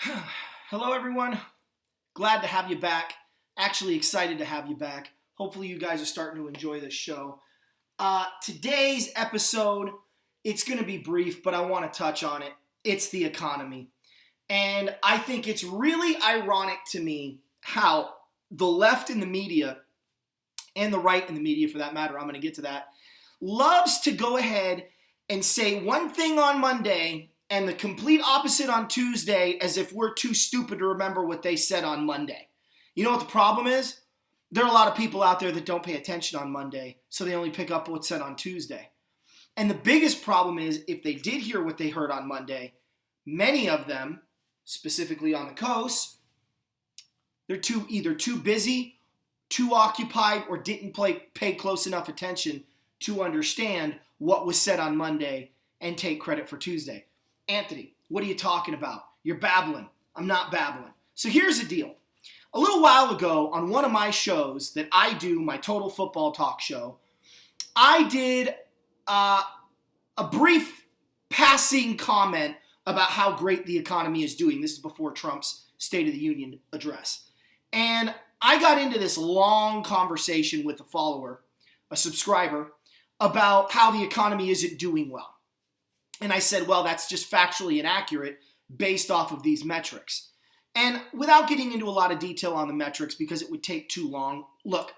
Hello, everyone. Glad to have you back. Actually, excited to have you back. Hopefully, you guys are starting to enjoy this show. Today's episode, it's going to be brief, but I want to touch on it. It's the economy. And I think it's really ironic to me how the left in the media, and the right in the media for that matter, I'm going to get to that, loves to go ahead and say one thing on Monday and the complete opposite on Tuesday as if we're too stupid to remember what they said on Monday. You know what the problem is? There are a lot of people out there that don't pay attention on Monday, so they only pick up what's said on Tuesday. And the biggest problem is if they did hear what they heard on Monday, many of them, specifically on the coast, they're either too busy, too occupied, or didn't pay close enough attention to understand what was said on Monday and take credit for Tuesday. Anthony, what are you talking about? You're babbling. I'm not babbling. So here's the deal. A little while ago on one of my shows that I do, my Total Football Talk show, I did a brief passing comment about how great the economy is doing. This is before Trump's State of the Union address. And I got into this long conversation with a follower, a subscriber, about how the economy isn't doing well. And I said, well, that's just factually inaccurate based off of these metrics. And without getting into a lot of detail on the metrics because it would take too long, look,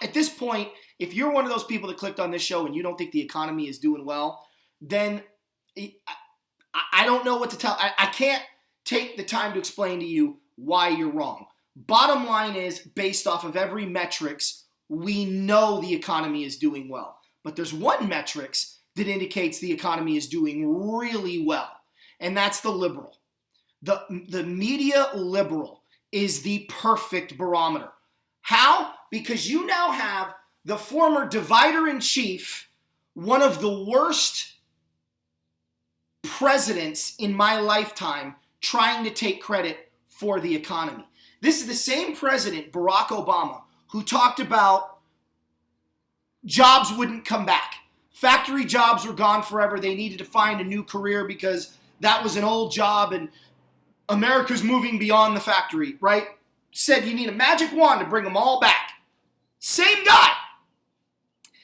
at this point, if you're one of those people that clicked on this show and you don't think the economy is doing well, then I don't know what to tell. I can't take the time to explain to you why you're wrong. Bottom line is, based off of every metrics, we know the economy is doing well. But there's one metrics that indicates the economy is doing really well, and that's the liberal. The media liberal is the perfect barometer. How? Because you now have the former divider-in-chief, one of the worst presidents in my lifetime, trying to take credit for the economy. This is the same president, Barack Obama, who talked about jobs wouldn't come back. Factory jobs were gone forever. They needed to find a new career because that was an old job and America's moving beyond the factory, right? Said you need a magic wand to bring them all back. Same guy.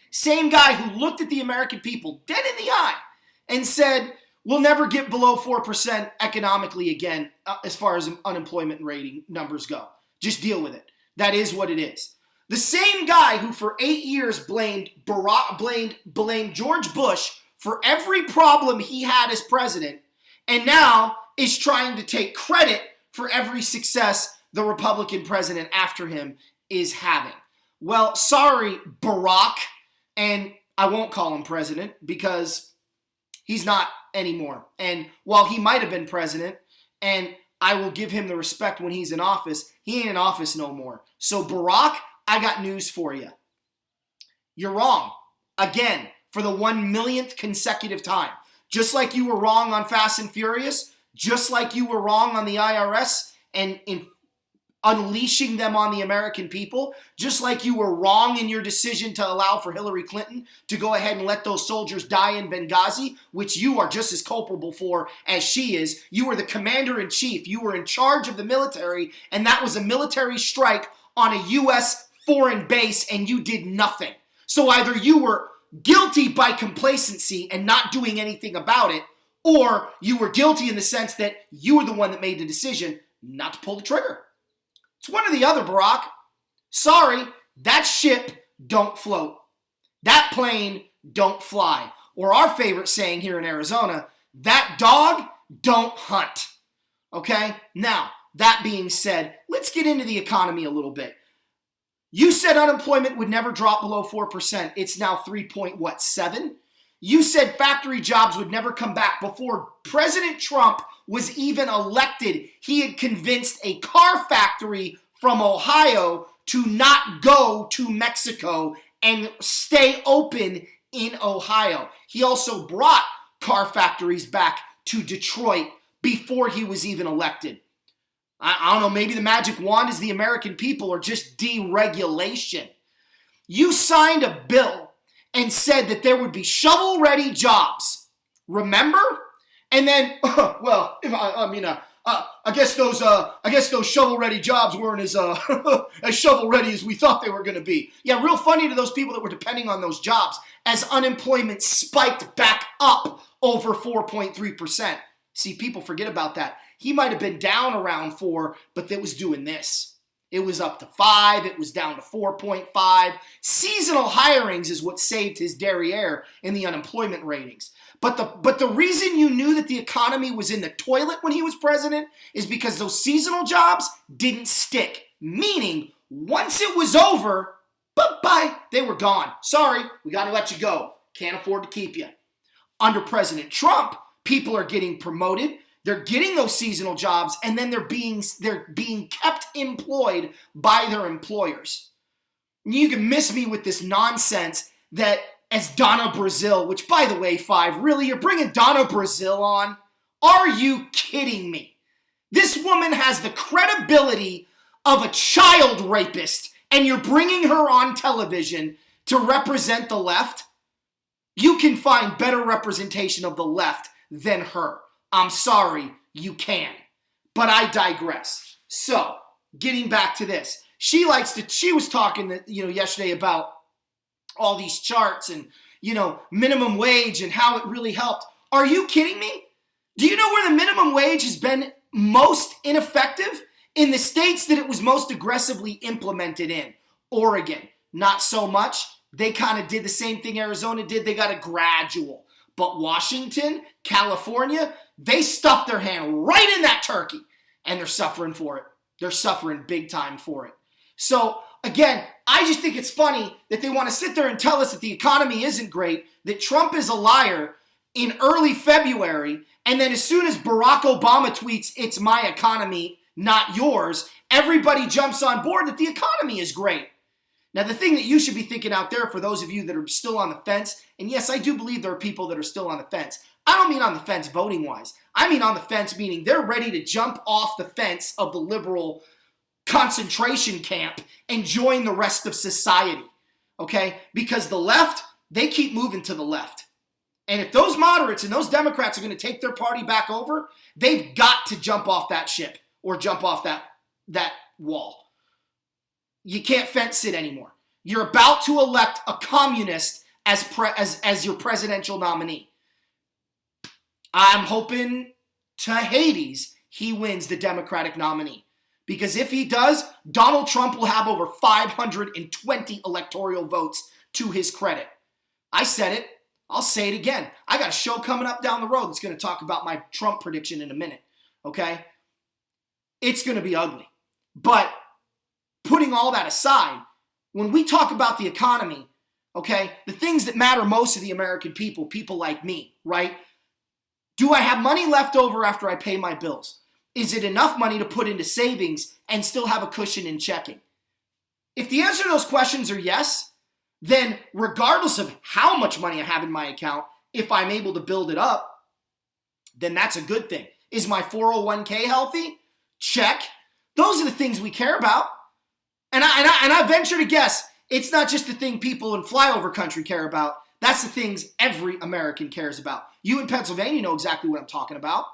Same guy who looked at the American people dead in the eye and said, we'll never get below 4% economically again as far as unemployment rating numbers go. Just deal with it. That is what it is. The same guy who for 8 years blamed George Bush for every problem he had as president, and now is trying to take credit for every success the Republican president after him is having. Well, sorry, Barack, and I won't call him president because he's not anymore. And while he might have been president, and I will give him the respect when he's in office, he ain't in office no more. So Barack, I got news for you. You're wrong. Again, for the 1 millionth consecutive time. Just like you were wrong on Fast and Furious, just like you were wrong on the IRS and in unleashing them on the American people, just like you were wrong in your decision to allow for Hillary Clinton to go ahead and let those soldiers die in Benghazi, which you are just as culpable for as she is. You were the commander-in-chief. You were in charge of the military, and that was a military strike on a U.S. foreign base, and you did nothing. So either you were guilty by complacency and not doing anything about it, or you were guilty in the sense that you were the one that made the decision not to pull the trigger. It's one or the other, Barack. Sorry, that ship don't float. That plane don't fly. Or our favorite saying here in Arizona, that dog don't hunt. Okay? Now, that being said, let's get into the economy a little bit. You said unemployment would never drop below 4%. It's now 3.7? You said factory jobs would never come back. Before President Trump was even elected, he had convinced a car factory from Ohio to not go to Mexico and stay open in Ohio. He also brought car factories back to Detroit before he was even elected. I don't know, maybe the magic wand is the American people or just deregulation. You signed a bill and said that there would be shovel-ready jobs. Remember? And then, I guess those shovel-ready jobs weren't as as shovel-ready as we thought they were going to be. Yeah, real funny to those people that were depending on those jobs as unemployment spiked back up over 4.3%. See, people forget about that. He might have been down around 4, but it was doing this. It was up to 5. It was down to 4.5. Seasonal hirings is what saved his derriere in the unemployment ratings. But the reason you knew that the economy was in the toilet when he was president is because those seasonal jobs didn't stick. Meaning, once it was over, bye-bye, they were gone. Sorry, we got to let you go. Can't afford to keep you. Under President Trump, people are getting promoted. They're getting those seasonal jobs, and then they're being kept employed by their employers. You can miss me with this nonsense that as Donna Brazile, which, by the way, Five, really, you're bringing Donna Brazile on? Are you kidding me? This woman has the credibility of a child rapist, and you're bringing her on television to represent the left? You can find better representation of the left than her. I'm sorry, you can. But I digress. So, getting back to this. She was talking yesterday about all these charts and, minimum wage and how it really helped. Are you kidding me? Do you know where the minimum wage has been most ineffective? In the states that it was most aggressively implemented in. Oregon, not so much. They kind of did the same thing Arizona did. They got a gradual. But Washington, California, they stuffed their hand right in that turkey. And they're suffering for it. They're suffering big time for it. So, again, I just think it's funny that they want to sit there and tell us that the economy isn't great, that Trump is a liar in early February, and then as soon as Barack Obama tweets, "It's my economy, not yours," everybody jumps on board that the economy is great. Now, the thing that you should be thinking out there for those of you that are still on the fence, and yes, I do believe there are people that are still on the fence. I don't mean on the fence voting-wise. I mean on the fence meaning they're ready to jump off the fence of the liberal concentration camp and join the rest of society, okay? Because the left, they keep moving to the left. And if those moderates and those Democrats are going to take their party back over, they've got to jump off that ship or jump off that wall. You can't fence sit anymore. You're about to elect a communist as your presidential nominee. I'm hoping to Hades he wins the Democratic nominee. Because if he does, Donald Trump will have over 520 electoral votes to his credit. I said it. I'll say it again. I got a show coming up down the road that's going to talk about my Trump prediction in a minute. Okay? It's going to be ugly. But putting all that aside, when we talk about the economy, okay, the things that matter most to the American people, people like me, right? Do I have money left over after I pay my bills? Is it enough money to put into savings and still have a cushion in checking? If the answer to those questions are yes, then regardless of how much money I have in my account, if I'm able to build it up, then that's a good thing. Is my 401k healthy? Check. Those are the things we care about. And I venture to guess, it's not just the thing people in flyover country care about. That's the things every American cares about. You in Pennsylvania know exactly what I'm talking about.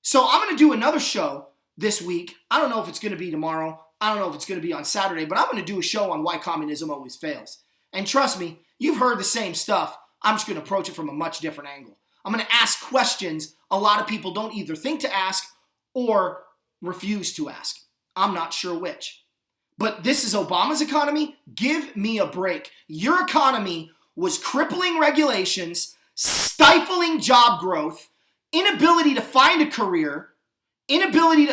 So I'm going to do another show this week. I don't know if it's going to be tomorrow. I don't know if it's going to be on Saturday, but I'm going to do a show on why communism always fails. And trust me, you've heard the same stuff. I'm just going to approach it from a much different angle. I'm going to ask questions a lot of people don't either think to ask or refuse to ask. I'm not sure which. But this is Obama's economy. Give me a break. Your economy was crippling regulations, stifling job growth, inability to find a career, inability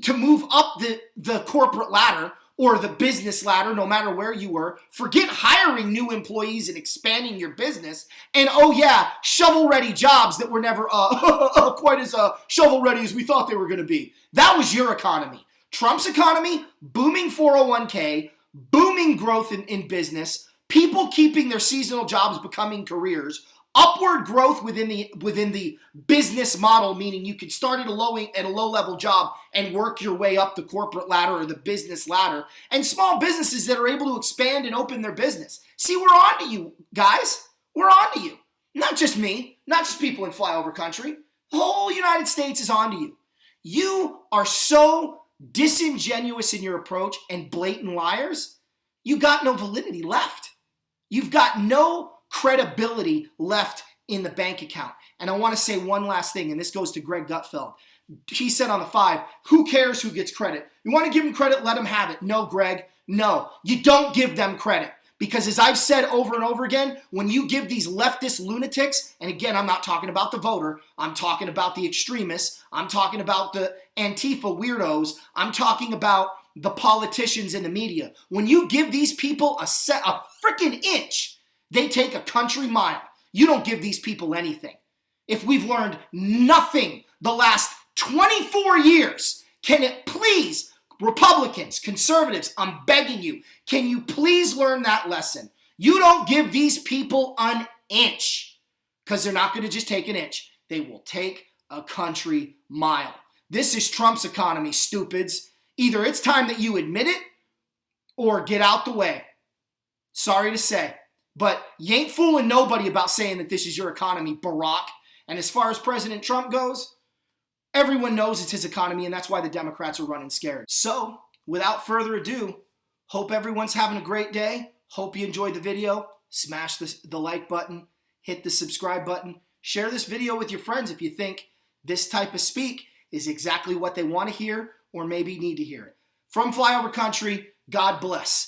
to move up the corporate ladder or the business ladder, no matter where you were. Forget hiring new employees and expanding your business. And oh yeah, shovel-ready jobs that were never quite as shovel-ready as we thought they were going to be. That was your economy. Trump's economy, booming 401k, booming growth in business, people keeping their seasonal jobs becoming careers, upward growth within the business model, meaning you could start at a low level job and work your way up the corporate ladder or the business ladder, and small businesses that are able to expand and open their business. See, we're on to you, guys. We're on to you. Not just me, not just people in flyover country. The whole United States is onto you. You are so disingenuous in your approach and blatant liars, you got no validity left. You've got no credibility left in the bank account. And I want to say one last thing, and this goes to Greg Gutfeld. He said on the 5, who cares who gets credit? You want to give him credit, let him have it. No, Greg, no. You don't give them credit. Because as I've said over and over again, when you give these leftist lunatics, and again, I'm not talking about the voter, I'm talking about the extremists, I'm talking about the Antifa weirdos, I'm talking about the politicians in the media. When you give these people a freaking inch, they take a country mile. You don't give these people anything. If we've learned nothing the last 24 years, can it please, Republicans, conservatives, I'm begging you, can you please learn that lesson? You don't give these people an inch, because they're not going to just take an inch. They will take a country mile. This is Trump's economy, stupids. Either it's time that you admit it or get out the way. Sorry to say, but you ain't fooling nobody about saying that this is your economy, Barack. And as far as President Trump goes, everyone knows it's his economy, and that's why the Democrats are running scared. So, without further ado, hope everyone's having a great day. Hope you enjoyed the video. Smash the like button. Hit the subscribe button. Share this video with your friends if you think this type of speak is exactly what they want to hear or maybe need to hear it. From Flyover Country, God bless.